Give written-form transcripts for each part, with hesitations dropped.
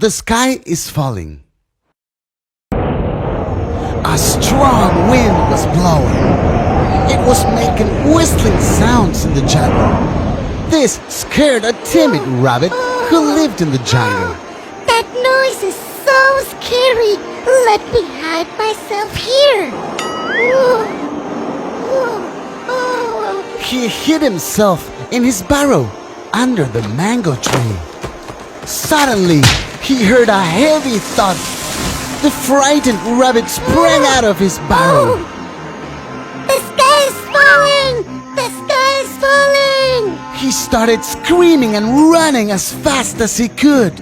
The sky is falling. A strong wind was blowing. It was making whistling sounds in the jungle. This scared a timid rabbit who lived in the jungle. That noise is so scary. Let me hide myself here. He hid himself in his burrow under the mango tree. Suddenly, he heard a heavy thud. The frightened rabbit sprang out of his burrow. The sky is falling! The sky is falling! He started screaming and running as fast as he could.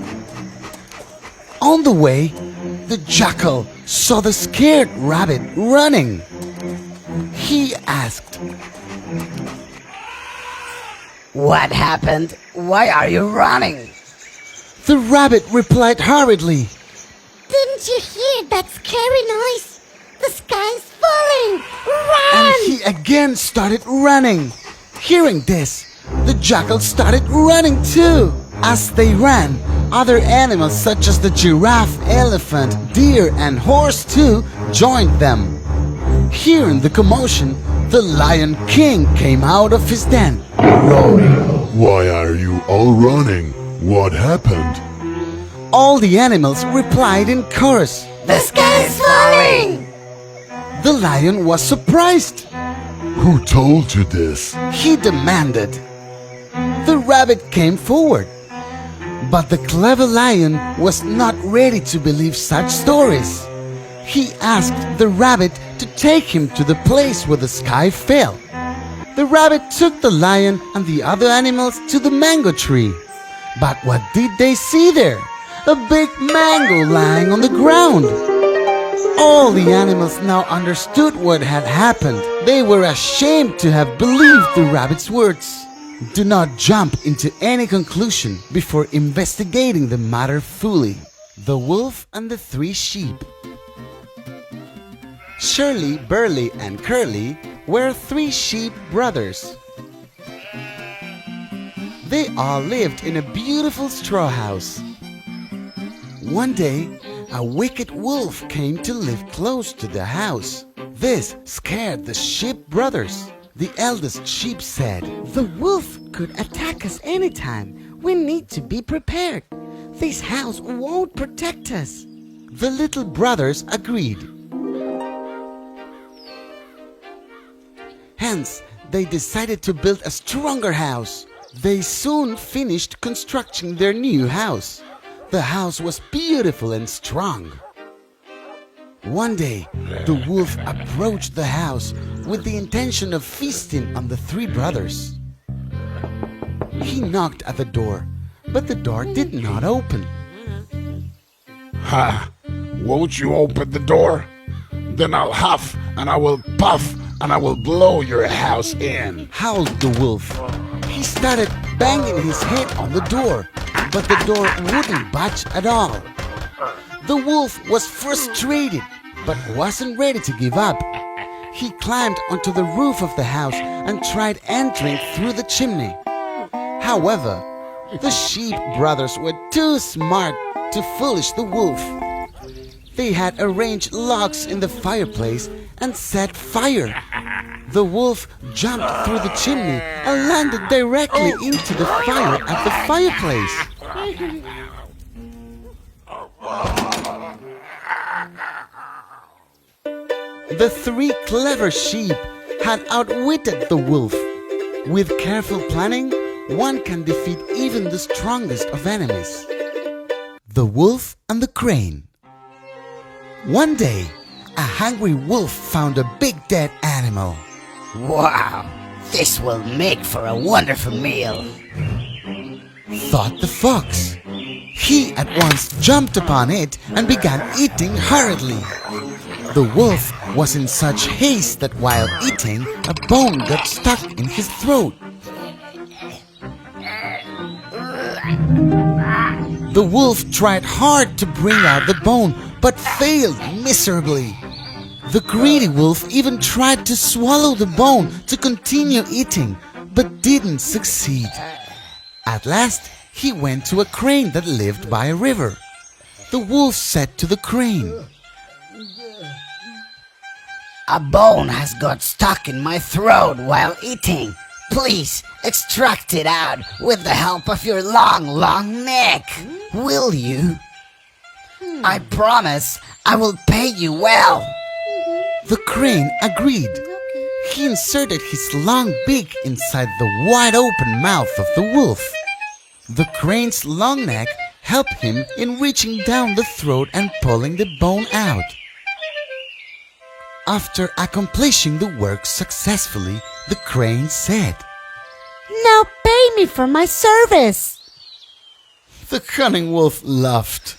On the way, the jackal saw the scared rabbit running. He asked, "What happened? Why are you running?" The rabbit replied hurriedly, Didn't you hear that scary noise? The sky is falling! Run! and he again started running. Hearing this, the jackal started running too. As they ran, other animals such as the giraffe, elephant, deer, and horse too joined them. Hearing the commotion, the Lion King came out of his den. Roaring. Why are you all running? What happened? All the animals replied in chorus. The sky is falling! The lion was surprised. Who told you this? He demanded. The rabbit came forward. But the clever lion was not ready to believe such stories. He asked the rabbit to take him to the place where the sky fell. The rabbit took the lion and the other animals to the mango tree. But what did they see there? A big mango lying on the ground. All the animals now understood what had happened. They were ashamed to have believed the rabbit's words. Do not jump into any conclusion before investigating the matter fully. The Wolf and the Three Sheep. Shirley, Burley, and Curly were three sheep brothers. They all lived in a beautiful straw house. One day, a wicked wolf came to live close to the house. This scared the sheep brothers. The eldest sheep said, "The wolf could attack us anytime. We need to be prepared. This house won't protect us." The little brothers agreed. Hence, they decided to build a stronger house. They soon finished constructing their new house. The house was beautiful and strong. One day, the wolf approached the house with the intention of feasting on the three brothers. He knocked at the door, but the door did not open. Ha! Won't you open the door? Then I'll huff and I will puff and I will blow your house in, howled the wolf. He started banging his head on the door, but the door wouldn't budge at all. The wolf was frustrated, but wasn't ready to give up. He climbed onto the roof of the house and tried entering through the chimney. However, the sheep brothers were too smart to foolish the wolf. They had arranged logs in the fireplace and set fire. The wolf jumped through the chimney and landed directly into the fire at the fireplace. The three clever sheep had outwitted the wolf. With careful planning, one can defeat even the strongest of enemies. The Wolf and the Crane. One day, a hungry wolf found a big dead animal. Wow, this will make for a wonderful meal, thought the fox. He at once jumped upon it and began eating hurriedly. The wolf was in such haste that while eating, a bone got stuck in his throat. The wolf tried hard to bring out the bone, but failed miserably. The greedy wolf even tried to swallow the bone to continue eating, but didn't succeed. At last, he went to a crane that lived by a river. the wolf said to the crane. A bone has got stuck in my throat while eating. Please extract it out with the help of your long, long neck. Will you? I promise I will pay you well. The crane agreed. He inserted his long beak inside the wide open mouth of the wolf. The crane's long neck helped him in reaching down the throat and pulling the bone out. After accomplishing the work successfully, the crane said, Now pay me for my service. The cunning wolf laughed.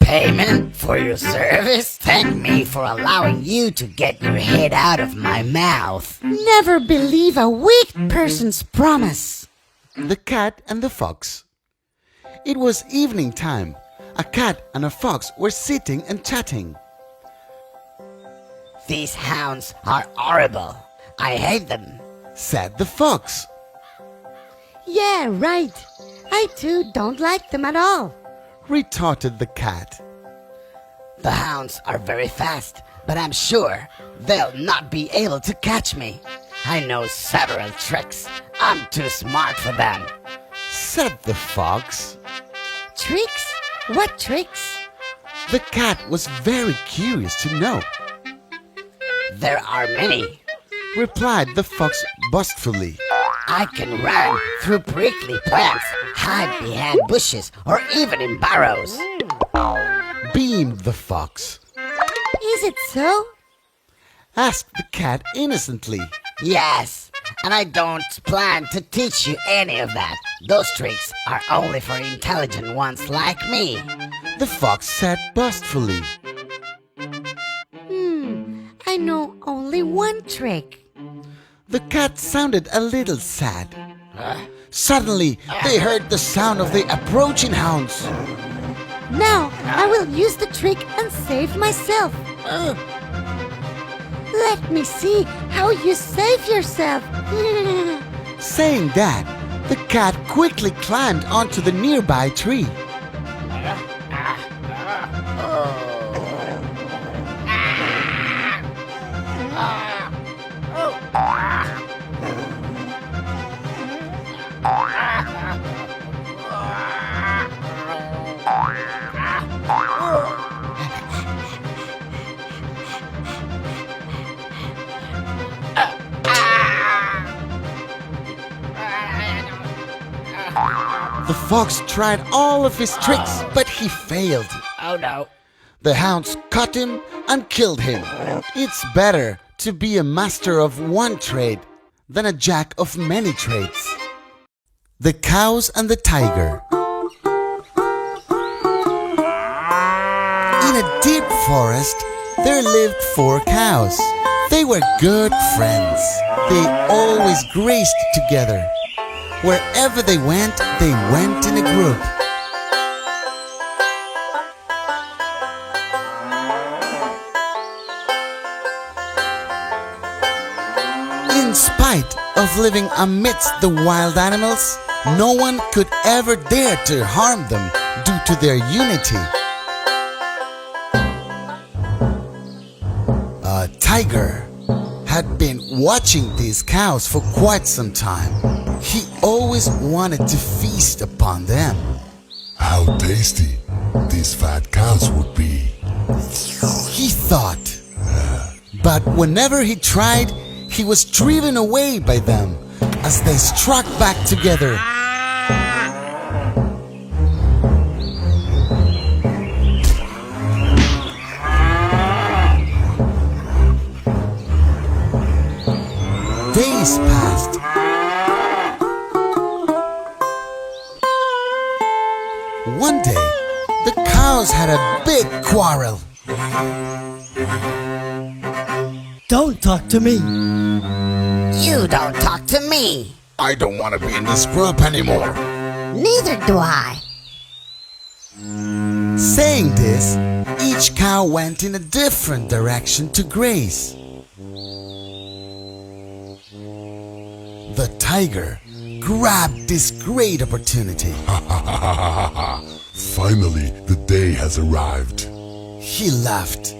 Payment for your service? Thank me for allowing you to get your head out of my mouth. Never believe a weak person's promise. The cat and the fox. It was evening time. A cat and a fox were sitting and chatting. These hounds are horrible. I hate them. Said the fox. Yeah, right. I too don't like them at all. Retorted the cat. The hounds are very fast, but I'm sure they'll not be able to catch me. I know several tricks. I'm too smart for them. Said the fox. Tricks? What tricks? The cat was very curious to know. There are many. Replied the fox boastfully. I can run through prickly plants, hide behind bushes, or even in burrows. Beamed the fox. Is it so? Asked the cat innocently. Yes, and I don't plan to teach you any of that. Those tricks are only for intelligent ones like me. The fox said boastfully. I know only one trick. The cat sounded a little sad. Suddenly, they heard the sound of the approaching hounds. Now I will use the trick and save myself. Let me see how you save yourself. Saying that, the cat quickly climbed onto the nearby tree. The fox tried all of his tricks, but he failed. Oh no. The hounds caught him and killed him. It's better to be a master of one trade than a jack of many trades. The cows and the tiger. In a deep forest, there lived 4 cows. They were good friends. They always grazed together. Wherever they went in a group. In spite of living amidst the wild animals, no one could ever dare to harm them due to their unity. A tiger had been watching these cows for quite some time. He always wanted to feast upon them. How tasty these fat cows would be. He thought. But whenever he tried, he was driven away by them as they struck back together. Days passed. One day, the cows had a big quarrel. Don't talk to me. You don't talk to me. I don't want to be in this group anymore. Neither do I. Saying this, each cow went in a different direction to graze. The tiger grabbed this great opportunity. Finally, the day has arrived. He laughed.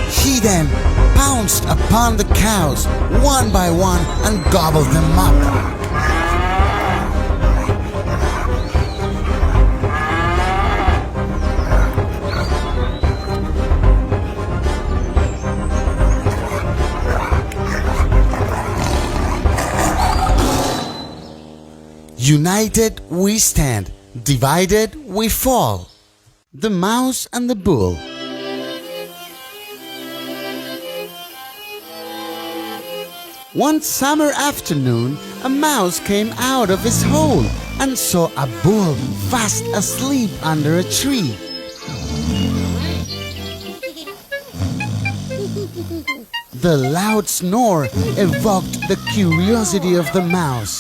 He then pounced upon the cows one by one and gobbled them up. United we stand, divided we fall. The Mouse and the Bull. One summer afternoon, a mouse came out of his hole and saw a bull fast asleep under a tree. The loud snore evoked the curiosity of the mouse.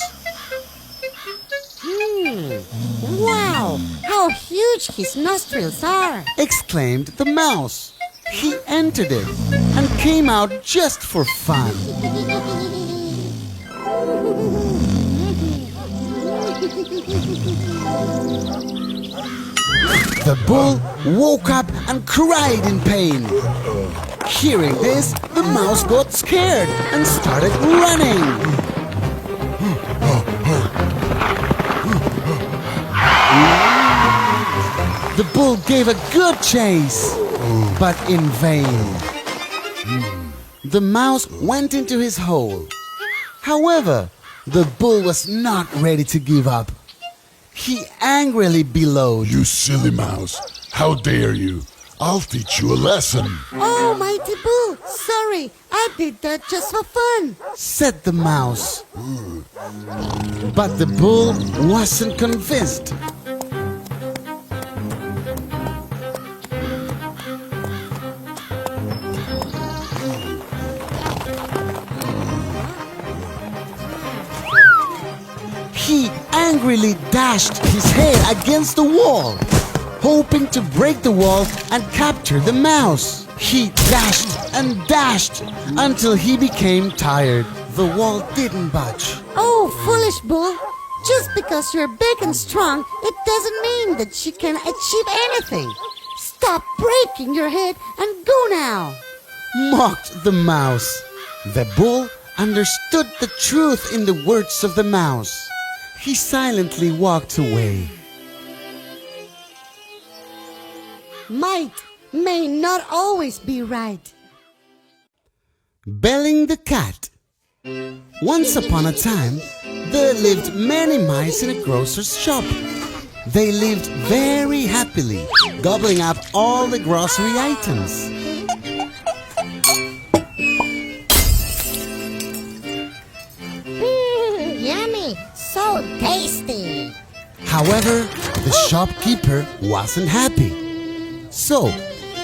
Wow, how huge his nostrils are! Exclaimed the mouse. He entered it and came out just for fun. The bull woke up and cried in pain. Hearing this, the mouse got scared and started running. The bull gave a good chase, but in vain. The mouse went into his hole. However, the bull was not ready to give up. He angrily bellowed. You silly mouse, how dare you? I'll teach you a lesson. Oh, mighty bull, sorry, I did that just for fun. Said the mouse. But the bull wasn't convinced. He angrily dashed his head against the wall, hoping to break the wall and capture the mouse. He dashed and dashed until he became tired. The wall didn't budge. Oh, foolish bull, just because you're big and strong, it doesn't mean that you can achieve anything. Stop breaking your head and go now. Mocked the mouse. The bull understood the truth in the words of the mouse. He silently walked away. Might may not always be right. Belling the cat. Once upon a time, there lived many mice in a grocer's shop. They lived very happily, gobbling up all the grocery items. Yummy, so tasty. However, the shopkeeper wasn't happy. So,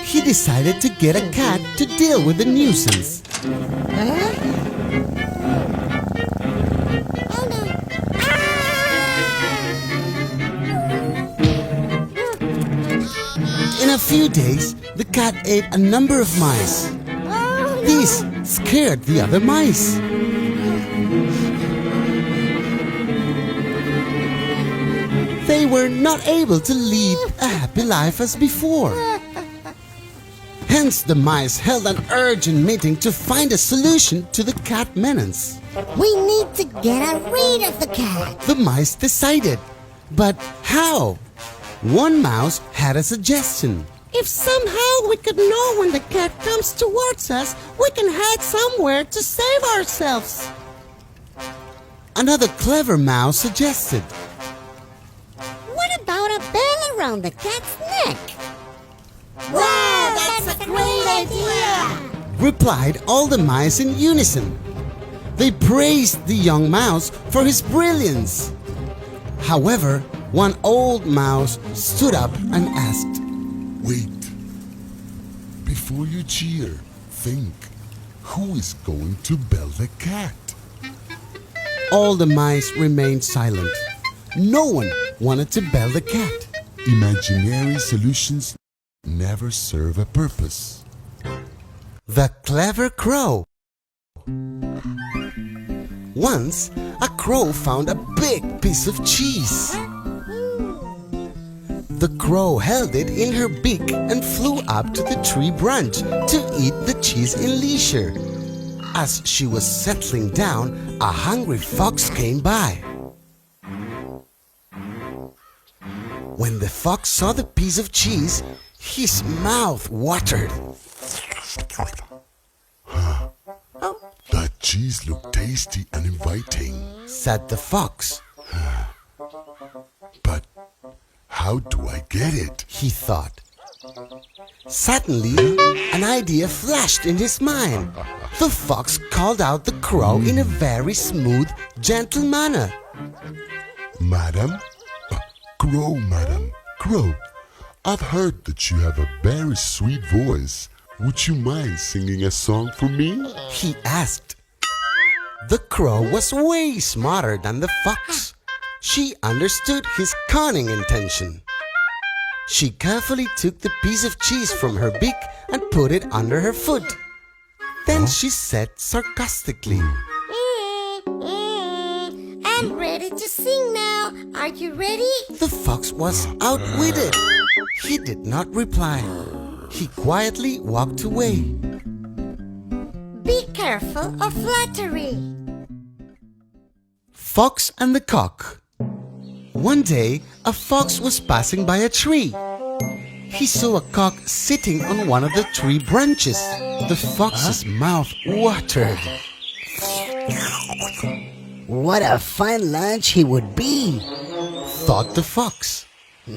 he decided to get a cat to deal with the nuisance. Oh no. In a few days, the cat ate a number of mice. Oh, no. This scared the other mice. They were not able to lead a happy life as before. Hence, the mice held an urgent meeting to find a solution to the cat menace. We need to get rid of the cat. The mice decided. But how? One mouse had a suggestion. If somehow we could know when the cat comes towards us, we can hide somewhere to save ourselves. Another clever mouse suggested. What about a bell around the cat's neck? Wow, that's a great idea! Replied all the mice in unison. They praised the young mouse for his brilliance. However, one old mouse stood up and asked, Wait. Before you cheer, think. Who is going to bell the cat? all the mice remained silent. No one wanted to bell the cat. Imaginary solutions never serve a purpose. The Clever Crow. Once, a crow found a big piece of cheese. The crow held it in her beak and flew up to the tree branch to eat the cheese in leisure. As she was settling down, a hungry fox came by. When the fox saw the piece of cheese, his mouth watered. That cheese looked tasty and inviting. Said the fox. But how do I get it? He thought. Suddenly, an idea flashed in his mind. The fox called out the crow in a very smooth, gentle manner. Madam? Crow, madam. Crow, I've heard that you have a very sweet voice. Would you mind singing a song for me? He asked. The crow was way smarter than the fox. She understood his cunning intention. She carefully took the piece of cheese from her beak and put it under her foot. Then she said sarcastically, I'm ready to sing now. Are you ready? The fox was outwitted. He did not reply. He quietly walked away. Be careful of flattery. Fox and the Cock. One day, a fox was passing by a tree. He saw a cock sitting on one of the tree branches. The fox's mouth watered. What a fine lunch he would be, Thought the fox.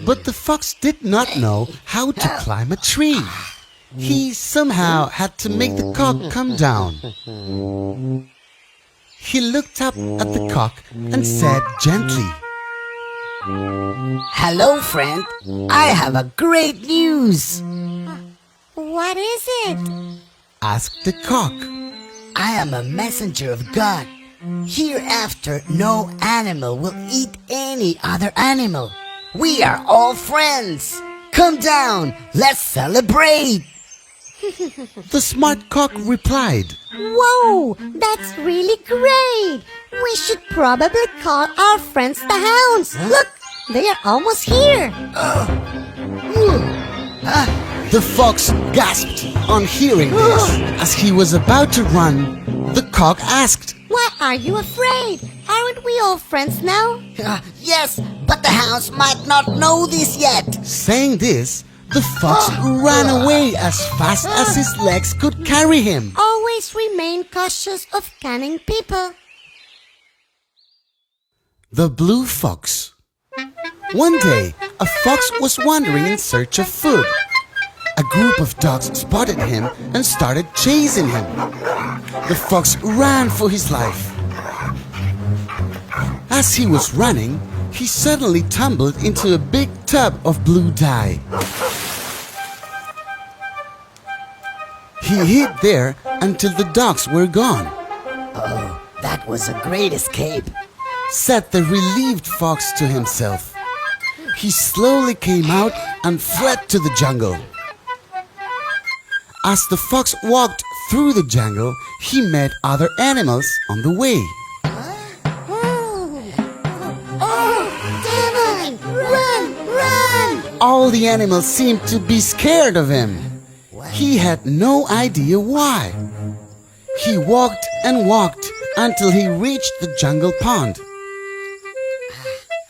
But the fox did not know how to climb a tree. He somehow had to make the cock come down. He looked up at the cock and said gently, Hello, friend. I have a great news. What is it? asked the cock. I am a messenger of God. Hereafter, no animal will eat any other animal. We are all friends. Come down. Let's celebrate. The smart cock replied, Whoa, that's really great. We should probably call our friends the hounds. Look, they are almost here. The fox gasped on hearing this. As he was about to run, the cock asked, Why are you afraid? Aren't we all friends now? Yes, but the hounds might not know this yet. Saying this, the fox ran away as fast as his legs could carry him. Always remain cautious of cunning people. The Blue Fox. One day, a fox was wandering in search of food. A group of dogs spotted him and started chasing him. The fox ran for his life. As he was running, he suddenly tumbled into a big tub of blue dye. He hid there until the dogs were gone, That was a great escape. said the relieved fox to himself. He slowly came out and fled to the jungle. As the fox walked through the jungle, he met other animals on the way. Devil! Run! Run! All the animals seemed to be scared of him. He had no idea why. He walked and walked until he reached the jungle pond.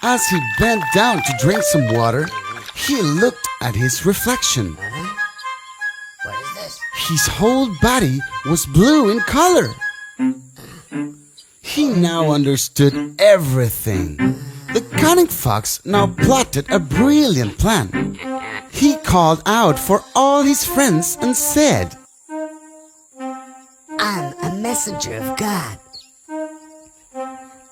As he bent down to drink some water, he looked at his reflection. What is this? His whole body was blue in color. He now understood everything. The cunning fox now plotted a brilliant plan. He called out for all his friends and said, I'm a messenger of God.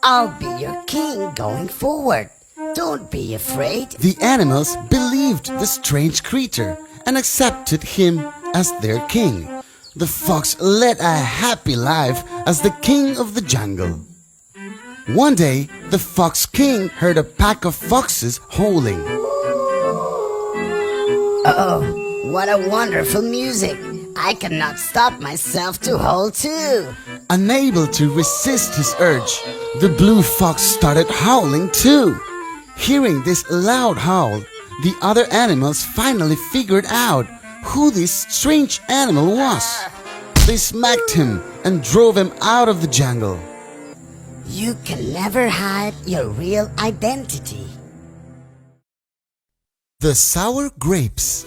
I'll be your king going forward. Don't be afraid. The animals believed the strange creature and accepted him as their king. The fox led a happy life as the king of the jungle. One day, the fox king heard a pack of foxes howling. Oh, what a wonderful music. I cannot stop myself to hold too. Unable to resist his urge, the blue fox started howling too. Hearing this loud howl, the other animals finally figured out who this strange animal was. They smacked him and drove him out of the jungle. You can never hide your real identity. The sour grapes.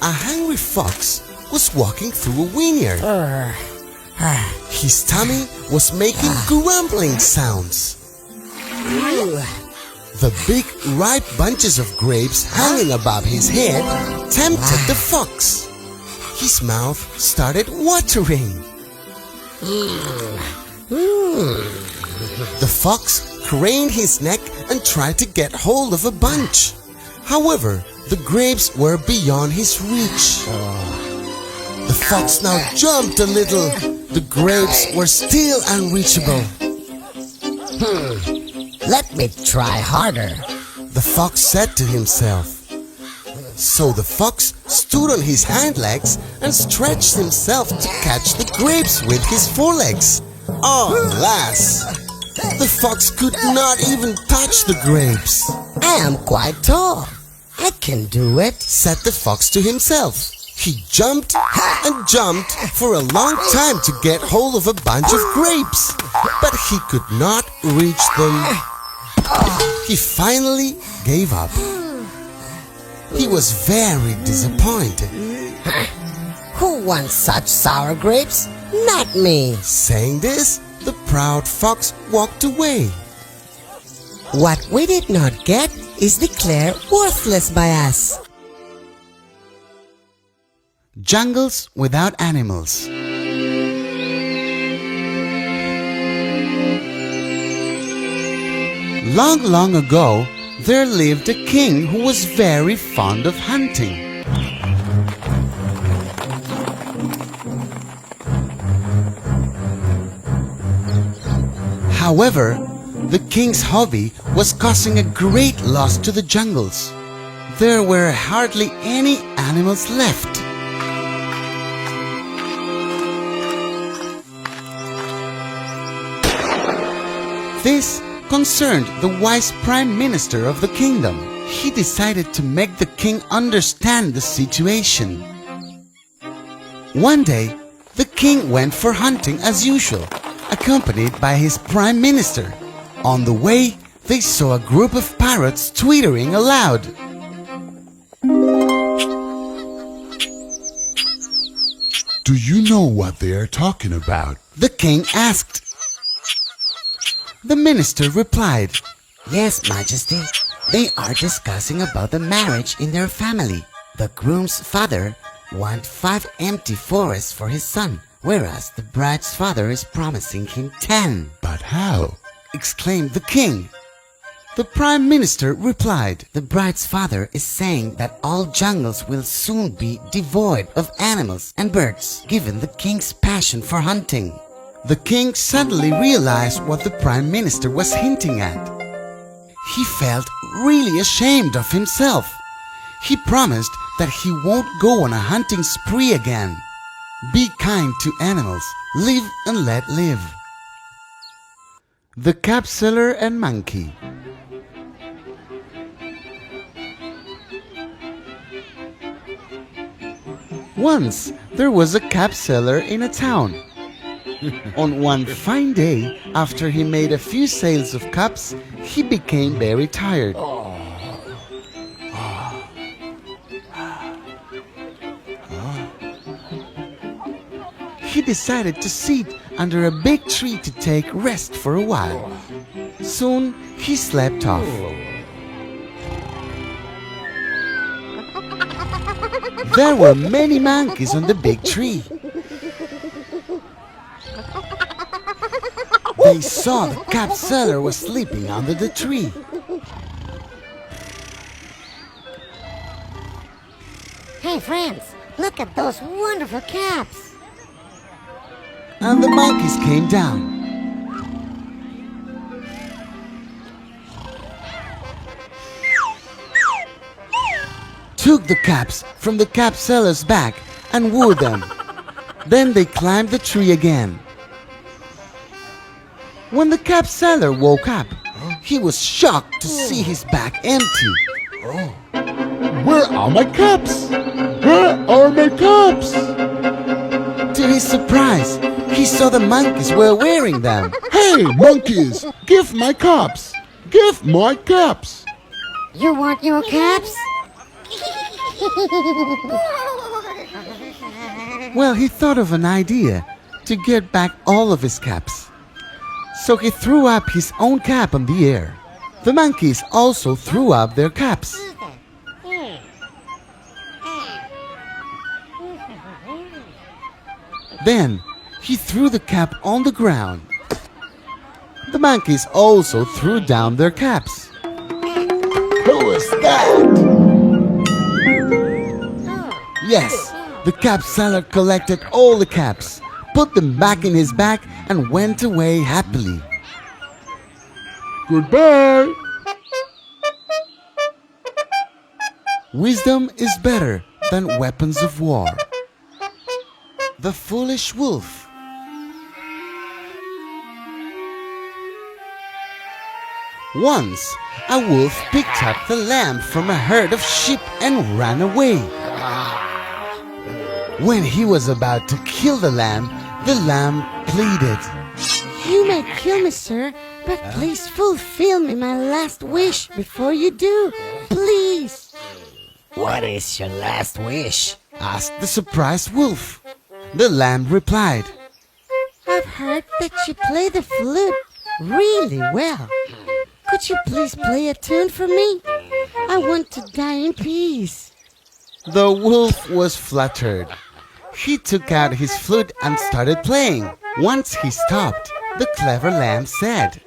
A hungry fox was walking through a vineyard. His tummy was making grumbling sounds. The big ripe bunches of grapes hanging above his head tempted the fox. His mouth started watering. The fox craned his neck and tried to get hold of a bunch. However, the grapes were beyond his reach. The fox now jumped a little. The grapes were still unreachable. Let me try harder. The fox said to himself. So the fox stood on his hind legs and stretched himself to catch the grapes with his forelegs. Alas! The fox could not even touch the grapes. I am quite tall. I can do it, Said the fox to himself. He jumped and jumped for a long time to get hold of a bunch of grapes, but he could not reach them. He finally gave up. He was very disappointed. Who wants such sour grapes? Not me. Saying this, the proud fox walked away. What we did not get is declared worthless by us. Jungles without animals. Long, long ago, there lived a king who was very fond of hunting. However, the king's hobby was causing a great loss to the jungles. There were hardly any animals left. This concerned the wise prime minister of the kingdom. He decided to make the king understand the situation. One day, the king went for hunting as usual, accompanied by his prime minister. On the way, they saw a group of parrots twittering aloud. Do you know what they are talking about? The king asked. The minister replied, Yes, Majesty. They are discussing about the marriage in their family. The groom's father wants 5 empty forests for his son, whereas the bride's father is promising him 10. But how? exclaimed the king. The prime minister replied, The bride's father is saying that all jungles will soon be devoid of animals and birds, given the king's passion for hunting. The king suddenly realized what the prime minister was hinting at. He felt really ashamed of himself. He promised that he won't go on a hunting spree again. Be kind to animals, live and let live. The Cap Seller and Monkey. Once there was a cap seller in a town. On one fine day, after he made a few sales of cups, he became very tired. He decided to sit under a big tree to take rest for a while. Soon he slept off. There were many monkeys on the big tree. They saw the cap seller was sleeping under the tree. Hey friends, look at those wonderful caps. And the monkeys came down. Took the caps from the cap seller's back and wore them. Then they climbed the tree again. When the cap seller woke up, he was shocked to see his bag empty. Where are my caps? Where are my caps? To his surprise, he saw the monkeys were wearing them. Hey, monkeys, give my caps. Give my caps. You want your caps? Well, he thought of an idea to get back all of his caps. So he threw up his own cap in the air. The monkeys also threw up their caps. Then he threw the cap on the ground. The monkeys also threw down their caps. Who is that? Yes, the cap seller collected all the caps, put them back in his bag, and went away happily. Goodbye. Wisdom is better than weapons of war. The Foolish Wolf. Once, a wolf picked up the lamb from a herd of sheep and ran away. When he was about to kill the lamb pleaded. You may kill me, sir, but please fulfill me my last wish before you do. Please. What is your last wish? Asked the surprised wolf. The lamb replied, I've heard that you play the flute really well. Could you please play a tune for me? I want to die in peace. The wolf was flattered. He took out his flute and started playing. Once he stopped, the clever lamb said,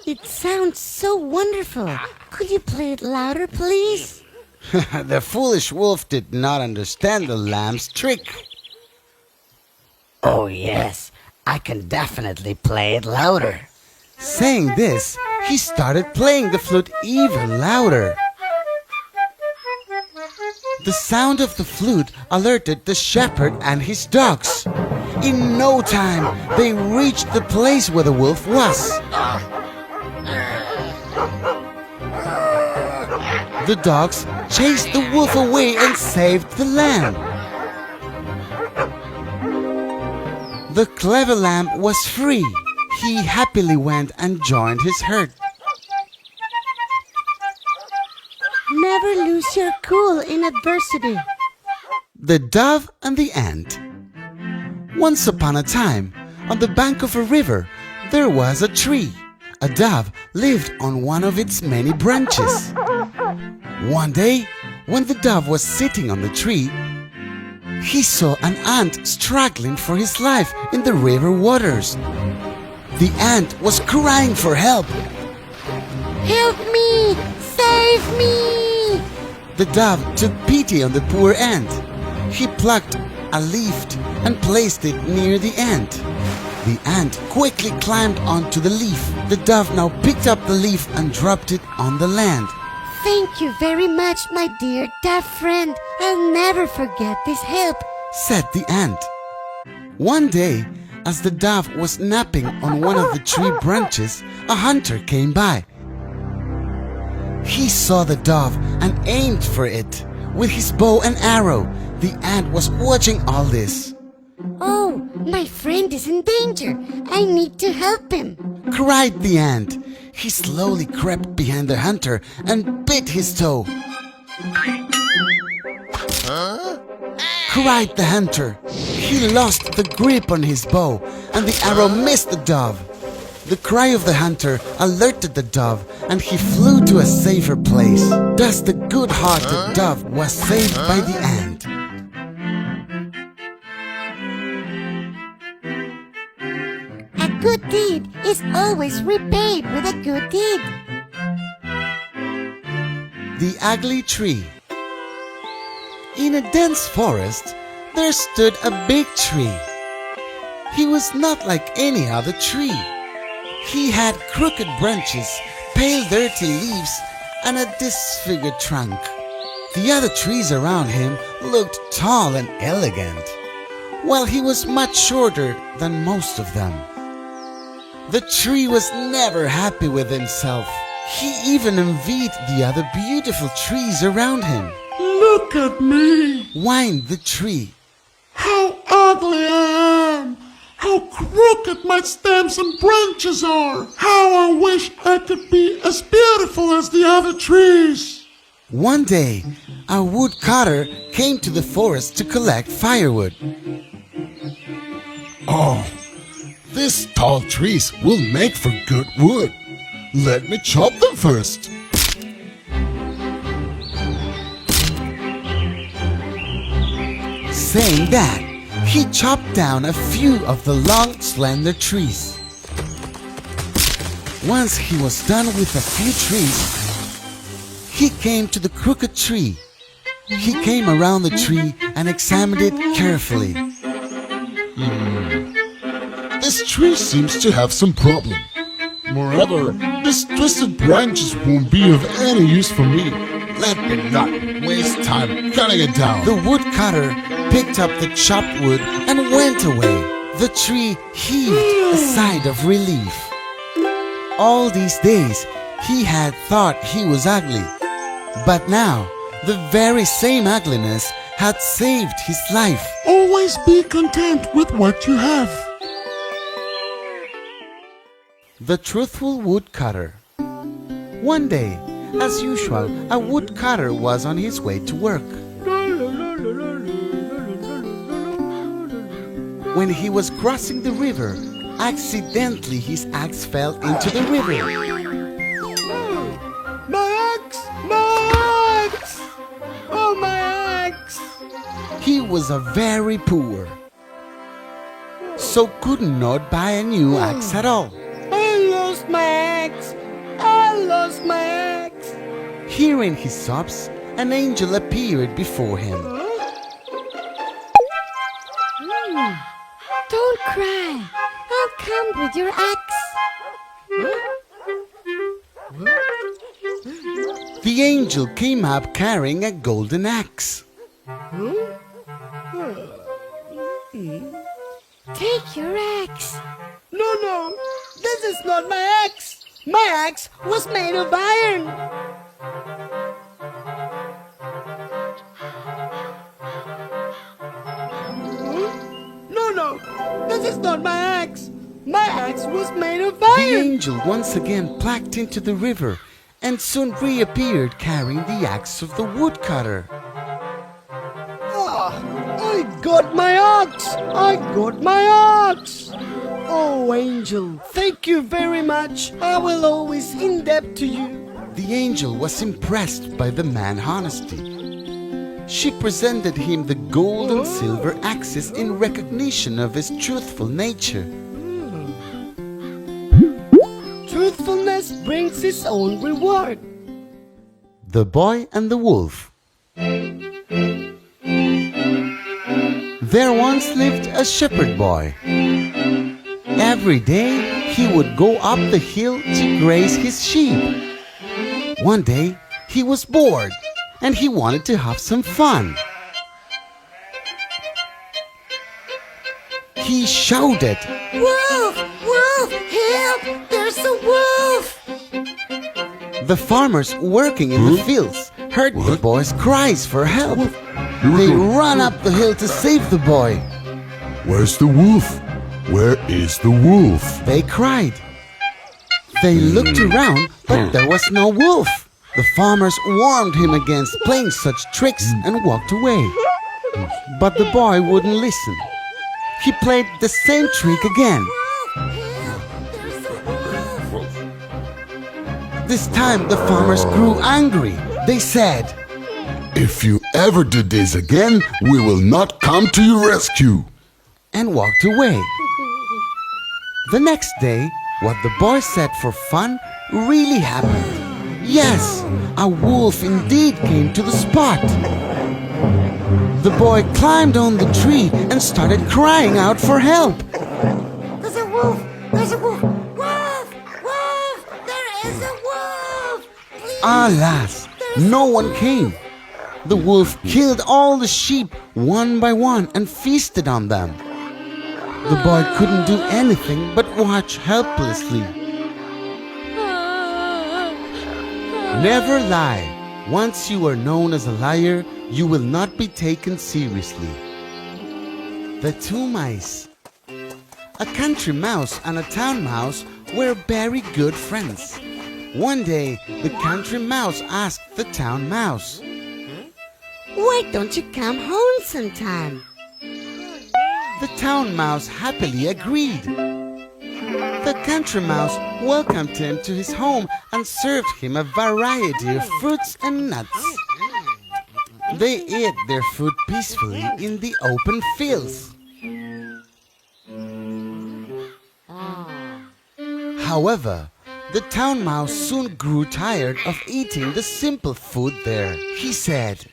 It sounds so wonderful. Could you play it louder, please? The foolish wolf did not understand the lamb's trick. Oh yes, I can definitely play it louder. Saying this, he started playing the flute even louder. The sound of the flute alerted the shepherd and his dogs. In no time, they reached the place where the wolf was. The dogs chased the wolf away and saved the lamb. The clever lamb was free. He happily went and joined his herd. Never lose your cool in adversity. The Dove and the Ant. Once upon a time, on the bank of a river, there was a tree. A dove lived on one of its many branches. One day, when the dove was sitting on the tree, he saw an ant struggling for his life in the river waters. The ant was crying for help. Help me! Save me! The dove took pity on the poor ant. He plucked a leaf and placed it near the ant. The ant quickly climbed onto the leaf. The dove now picked up the leaf and dropped it on the land. Thank you very much, my dear dove friend. I'll never forget this help, said the ant. One day, as the dove was napping on one of the tree branches, a hunter came by. He saw the dove and aimed for it with his bow and arrow. The ant was watching all this. Oh, my friend is in danger. I need to help him, cried the ant. He slowly crept behind the hunter and bit his toe. Cried the hunter. He lost the grip on his bow and the arrow missed the dove. The cry of the hunter alerted the dove and he flew to a safer place. Thus the good-hearted dove was saved by the ant. A good deed is always repaid with a good deed. The Ugly Tree. In a dense forest, there stood a big tree. He was not like any other tree. He had crooked branches, pale dirty leaves, and a disfigured trunk. The other trees around him looked tall and elegant. while he was much shorter than most of them. The tree was never happy with himself. He even envied the other beautiful trees around him. Look at me! Whined the tree. How ugly I am! How crooked my stems and branches are! How I wish I could be as beautiful as the other trees! One day, a woodcutter came to the forest to collect firewood. Oh, these tall trees will make for good wood. Let me chop them first. Saying that, he chopped down a few of the long, slender trees. Once he was done with a few trees, he came to the crooked tree. He came around the tree and examined it carefully. This tree seems to have some problem. Moreover, these twisted branches won't be of any use for me. Let me not waste time cutting it down. The woodcutter picked up the chopped wood and went away. The tree heaved a sigh of relief. All these days, he had thought he was ugly. But now, the very same ugliness had saved his life. Always be content with what you have. The truthful woodcutter. One day, as usual, a woodcutter was on his way to work. When he was crossing the river, accidentally his axe fell into the river. My axe! My axe! Oh, my axe! He was a very poor, so could not buy a new axe at all. I lost my axe! I lost my axe! Hearing his sobs, an angel appeared before him. Don't cry. I'll come with your axe. The angel came up carrying a golden axe. Take your axe. No, this is not my axe! My axe was made of iron! No, this is not my axe! My axe was made of The iron! angel once again plucked into the river and soon reappeared carrying the axe of the woodcutter. I got my axe! I got my axe! Oh, angel, thank you very much. I will always in debt to you. The angel was impressed by the man's honesty. She presented him the gold and silver axes in recognition of his truthful nature. Truthfulness brings its own reward. The Boy and the Wolf. There once lived a shepherd boy. Every day he would go up the hill to graze his sheep. One day he was bored and he wanted to have some fun. He shouted, Wolf! Wolf! Help! There's a wolf! The farmers working in the fields heard the boy's cries for help. They ran up the hill to save the boy. Where's the wolf? Where is the wolf? They cried. They looked around, but there was no wolf. The farmers warned him against playing such tricks and walked away. But the boy wouldn't listen. He played the same trick again. Help! There's a wolf! This time the farmers grew angry. They said, If you ever do this again, we will not come to your rescue. and walked away. The next day, what the boy said for fun really happened. Yes, a wolf indeed came to the spot. The boy climbed on the tree and started crying out for help. There's a wolf! There's a wolf! Wolf! Wolf! There is a wolf! Please! Alas, no one came. The wolf killed all the sheep one by one and feasted on them. The boy couldn't do anything but watch helplessly. Never lie. Once you are known as a liar, you will not be taken seriously. The two mice. A country mouse and a town mouse were very good friends. One day, the country mouse asked the town mouse, Why don't you come home sometime? The town mouse happily agreed. The country mouse welcomed him to his home and served him a variety of fruits and nuts. They ate their food peacefully in the open fields. However, the town mouse soon grew tired of eating the simple food there. He said,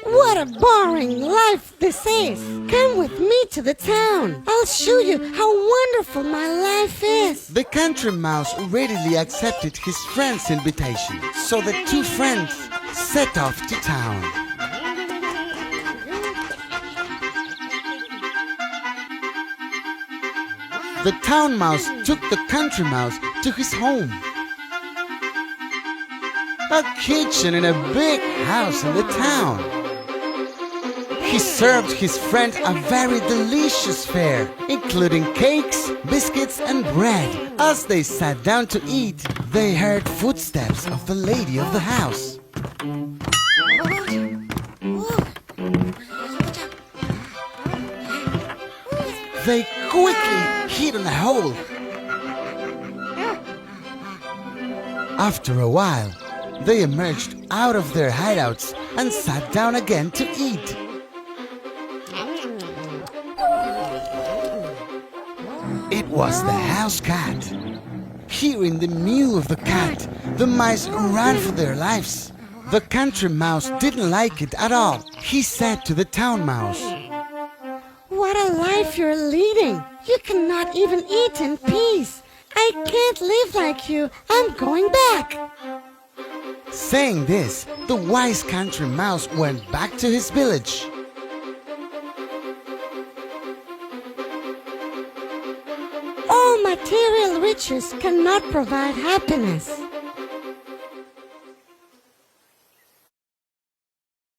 What a boring life this is! Come with me to the town. I'll show you how wonderful my life is. The country mouse readily accepted his friend's invitation, so the two friends set off to town. The town mouse took the country mouse to his home. A kitchen in a big house in the town. He served his friend a very delicious fare, including cakes, biscuits, and bread. As they sat down to eat, they heard footsteps of the lady of the house. They quickly hid in a hole. After a while, they emerged out of their hideouts and sat down again to eat. It was the house cat. Hearing the mew of the cat, the mice ran for their lives. The country mouse didn't like it at all. He said to the town mouse, What a life you're leading! You cannot even eat in peace. I can't live like you. I'm going back. Saying this, the wise country mouse went back to his village. All material riches cannot provide happiness.